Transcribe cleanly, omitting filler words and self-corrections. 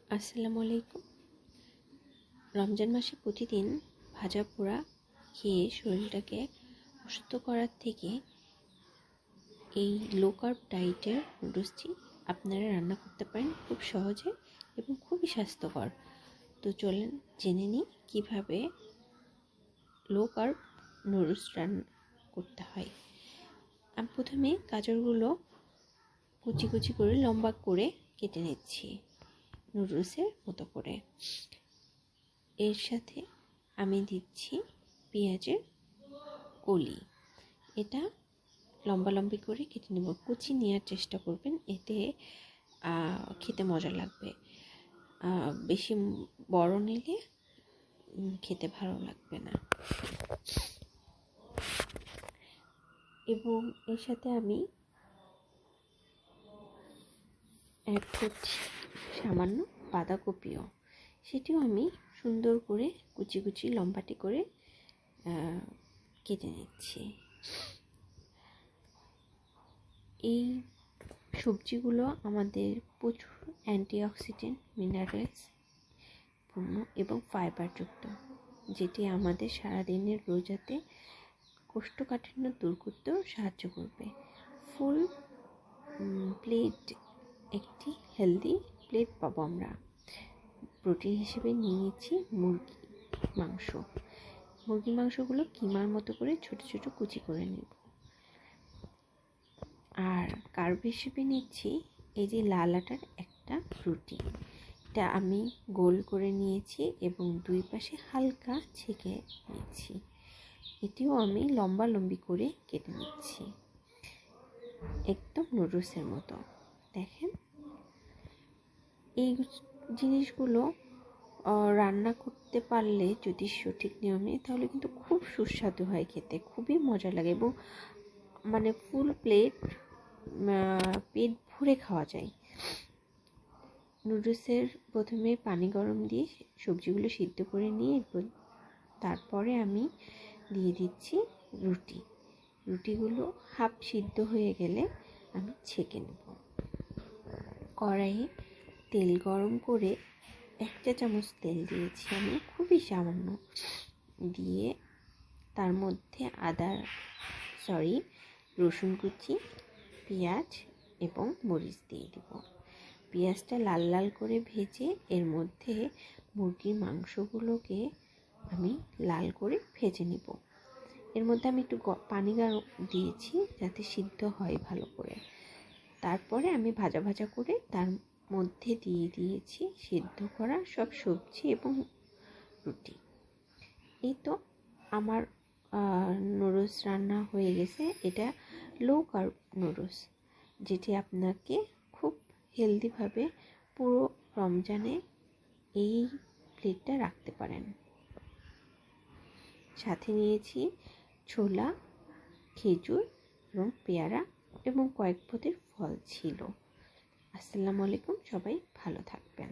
আসসালামু আলাইকুম। রমজান মাসে প্রতিদিন ভাজা পোড়া খেয়ে শরীরটাকে অসুস্থ করার থেকে এই লো কার্ব ডায়েটের নুডলসটি আপনারা রান্না করতে পারেন খুব সহজে এবং খুবই স্বাস্থ্যকর। তো চলেন জেনে নিই কীভাবে লো কার্ব নুডলস রান্না করতে হয়। আমি প্রথমে গাজরগুলো কুচি কুচি করে লম্বা করে কেটে নিচ্ছি নুডলসের মতো করে। এর সাথে আমি দিচ্ছি পেঁয়াজের কলি। এটা লম্বালম্বি করে কেটে নেব। কুচি নেওয়ার চেষ্টা করবেন, এতে খেতে মজা লাগবে। বেশি বড় নিলে খেতে ভালো লাগবে না। এবং এর সাথে আমি অ্যাড করছি সামান্য বাঁধাকপিও। সেটিও আমি সুন্দর করে কুচি কুচি লম্বাটি করে কেটে নিচ্ছি। এই সবজিগুলো আমাদের প্রচুর অ্যান্টিঅক্সিডেন্ট, মিনারেলস পূর্ণ এবং ফাইবারযুক্ত, যেটি আমাদের সারাদিনের রোজাতে কোষ্ঠকাঠিন্য দূর করতেও সাহায্য করবে। ফুল প্লেট একটি হেলদি প্লেট পাবো আমরা। প্রোটিন হিসেবে নিয়ে নিচ্ছি মুরগির মাংসগুলো কিমার মতো করে ছোট ছোট কুচি করে নেব। আর কার্ব হিসেবে নিচ্ছি এই যে লাল আটার একটা রুটি। এটা আমি গোল করে নিয়েছি এবং দুই পাশে হালকা ছেঁকে নিয়েছি। এটিও আমি লম্বালম্বি করে কেটে নিচ্ছি, একদম নুডলসের মতো। দেখেন, এই জিনিসগুলো রান্না করতে পারলে যদি সঠিক নিয়মে, তাহলে কিন্তু খুব সুস্বাদু হয়, খেতে খুবই মজা লাগে এবং মানে ফুল প্লেট পেট ভরে খাওয়া যায়। নুডলসের প্রথমে পানি গরম দিয়ে সবজিগুলো সিদ্ধ করে নিয়ে তারপরে আমি দিয়ে দিচ্ছি রুটিগুলো হাফ সিদ্ধ হয়ে গেলে আমি ছেঁকে নেব। কড়াইয়ে তেল গরম করে 1 চা চামচ তেল দিয়েছি আমি, খুবই সামান্য, দিয়ে তার মধ্যে রসুন কুচি, পেঁয়াজ এবং মরিচ দিয়ে দিব। পেঁয়াজটা লাল লাল করে ভেজে এর মধ্যে মুরগির মাংসগুলোকে আমি লাল করে ভেজে নিব। এর মধ্যে আমি একটু পানি দিয়েছি যাতে সিদ্ধ হয় ভালো করে। তারপরে আমি ভাজা ভাজা করে তার মধ্যে দিয়ে দিয়েছি সিদ্ধ করা সব সবজি এবং রুটি। এই তো আমার নুডলস রান্না হয়ে গেছে। এটা লো কার্ব নুডলস, যেটি আপনাকে খুব হেলদিভাবে পুরো রমজানে এই প্লেটটা রাখতে পারেন। সাথে নিয়েছি ছোলা, খেজুর এবং পেয়ারা এবং কয়েক পদের ফল ছিল। আসসালামু আলাইকুম, সবাই ভালো থাকবেন।